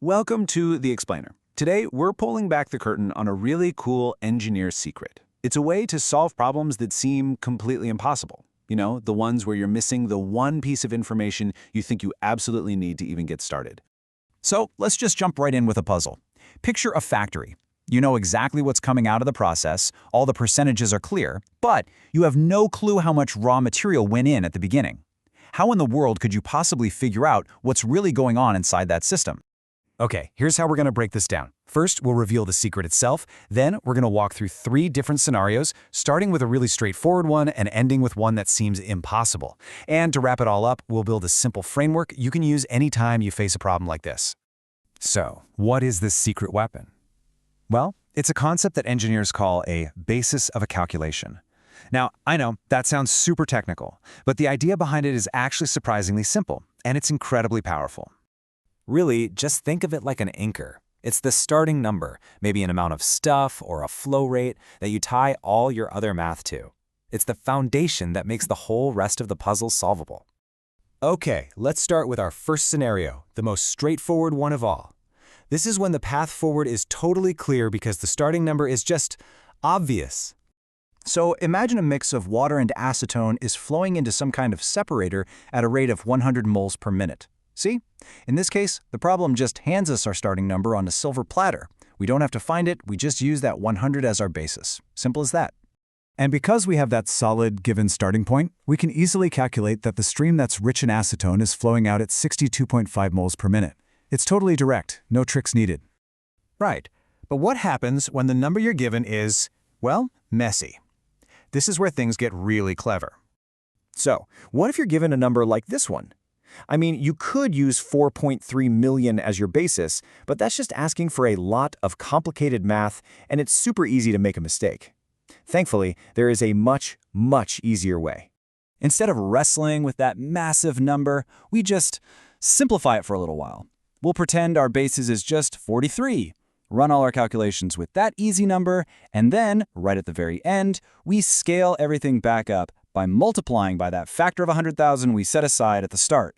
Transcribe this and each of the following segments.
Welcome to The Explainer. Today, we're pulling back the curtain on a really cool engineer secret. It's a way to solve problems that seem completely impossible. You know, the ones where you're missing the one piece of information you think you absolutely need to even get started. So let's just jump right in with a puzzle. Picture a factory. You know exactly what's coming out of the process, all the percentages are clear, but you have no clue how much raw material went in at the beginning. How in the world could you possibly figure out what's really going on inside that system? Okay, here's how we're going to break this down. First, we'll reveal the secret itself. Then, we're going to walk through 3 different scenarios, starting with a really straightforward one and ending with one that seems impossible. And to wrap it all up, we'll build a simple framework you can use anytime you face a problem like this. So, what is this secret weapon? Well, it's a concept that engineers call a basis of a calculation. Now, I know that sounds super technical, but the idea behind it is actually surprisingly simple, and it's incredibly powerful. Really, just think of it like an anchor. It's the starting number, maybe an amount of stuff or a flow rate that you tie all your other math to. It's the foundation that makes the whole rest of the puzzle solvable. Okay, let's start with our first scenario, the most straightforward one of all. This is when the path forward is totally clear because the starting number is just obvious. So imagine a mix of water and acetone is flowing into some kind of separator at a rate of 100 moles per minute. See? In this case, the problem just hands us our starting number on a silver platter. We don't have to find it, we just use that 100 as our basis. Simple as that. And because we have that solid given starting point, we can easily calculate that the stream that's rich in acetone is flowing out at 62.5 moles per minute. It's totally direct, no tricks needed. Right. But what happens when the number you're given is, well, messy? This is where things get really clever. So, what if you're given a number like this one? I mean, you could use 4.3 million as your basis, but that's just asking for a lot of complicated math, and it's super easy to make a mistake. Thankfully, there is a much, much easier way. Instead of wrestling with that massive number, we just simplify it for a little while. We'll pretend our basis is just 43, run all our calculations with that easy number, and then, right at the very end, we scale everything back up by multiplying by that factor of 100,000 we set aside at the start.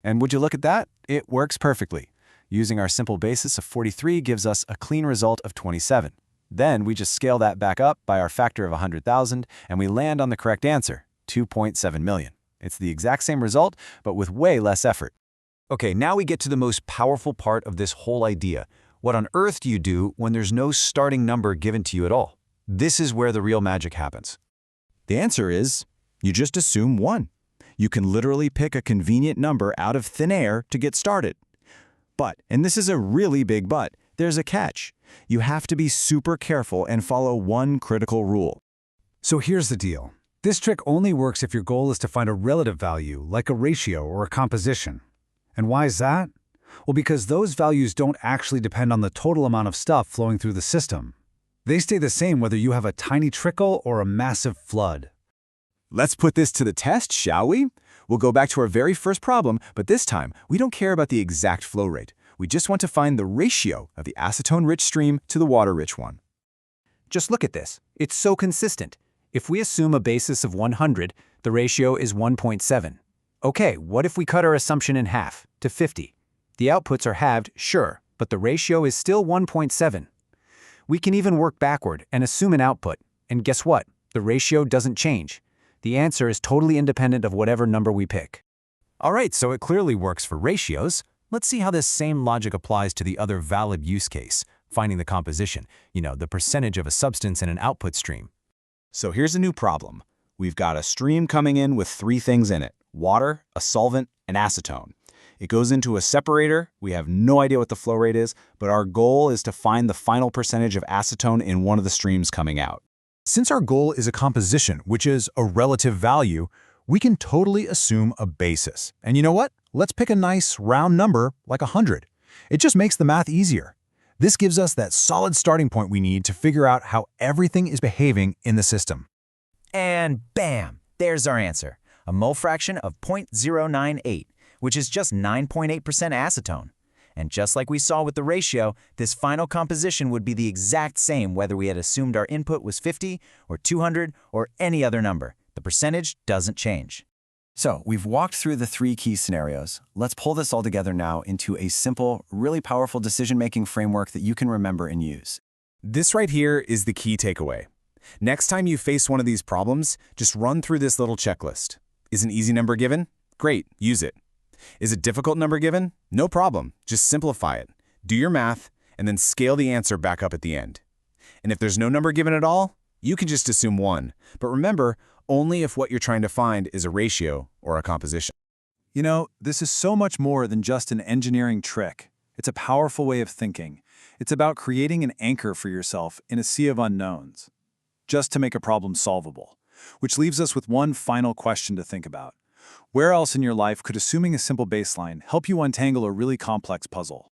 And would you look at that? It works perfectly. Using our simple basis of 43 gives us a clean result of 27. Then we just scale that back up by our factor of 100,000 and we land on the correct answer, 2.7 million. It's the exact same result, but with way less effort. Okay, now we get to the most powerful part of this whole idea. What on earth do you do when there's no starting number given to you at all? This is where the real magic happens. The answer is, you just assume 1. You can literally pick a convenient number out of thin air to get started. But, and this is a really big but, there's a catch. You have to be super careful and follow one critical rule. So here's the deal. This trick only works if your goal is to find a relative value, like a ratio or a composition. And why is that? Well, because those values don't actually depend on the total amount of stuff flowing through the system. They stay the same whether you have a tiny trickle or a massive flood. Let's put this to the test, shall we? We'll go back to our very first problem, but this time, we don't care about the exact flow rate. We just want to find the ratio of the acetone-rich stream to the water-rich one. Just look at this. It's so consistent. If we assume a basis of 100, the ratio is 1.7. Okay, what if we cut our assumption in half, to 50? The outputs are halved, sure, but the ratio is still 1.7. We can even work backward and assume an output. And guess what? The ratio doesn't change. The answer is totally independent of whatever number we pick. All right, so it clearly works for ratios. Let's see how this same logic applies to the other valid use case, finding the composition, the percentage of a substance in an output stream. So here's a new problem. We've got a stream coming in with 3 things in it: water, a solvent, and acetone. It goes into a separator. We have no idea what the flow rate is, but our goal is to find the final percentage of acetone in one of the streams coming out. Since our goal is a composition, which is a relative value, we can totally assume a basis. And you know what? Let's pick a nice round number like 100. It just makes the math easier. This gives us that solid starting point we need to figure out how everything is behaving in the system. And bam, there's our answer, a mole fraction of 0.098, which is just 9.8% acetone. And just like we saw with the ratio, this final composition would be the exact same whether we had assumed our input was 50 or 200 or any other number. The percentage doesn't change. So, we've walked through the 3 key scenarios. Let's pull this all together now into a simple, really powerful decision-making framework that you can remember and use. This right here is the key takeaway. Next time you face one of these problems, just run through this little checklist. Is an easy number given? Great, use it. Is a difficult number given? No problem, just simplify it. Do your math, and then scale the answer back up at the end. And if there's no number given at all, you can just assume 1. But remember, only if what you're trying to find is a ratio or a composition. You know, this is so much more than just an engineering trick. It's a powerful way of thinking. It's about creating an anchor for yourself in a sea of unknowns, just to make a problem solvable. Which leaves us with one final question to think about. Where else in your life could assuming a simple baseline help you untangle a really complex puzzle?